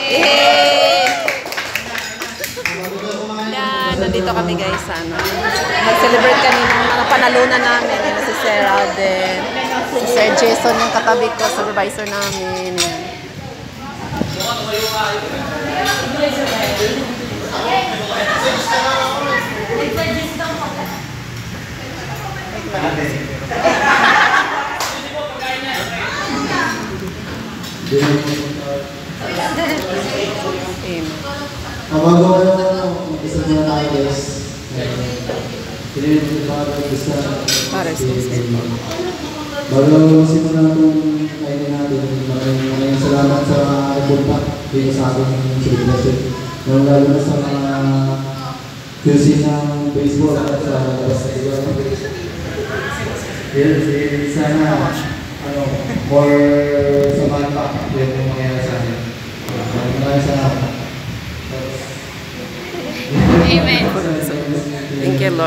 Yay! Yan, nandito kami guys sa ano. Nag-celebrate kami ng mga panalunan namin. Yan si Sarah din. Si Sir Jason yung katabi ko, supervisor namin. Yan. Bago isa na tayo guys. Bago simulan itong kainin natin, maraming salamat sa ipunta dito sa ating celebration. Lalo na sa mga QC ng baseball at sa basketball. Sana more samahan pa yung mangyayari sa atin. Maraming salamat. Amen. Thank you, Lord.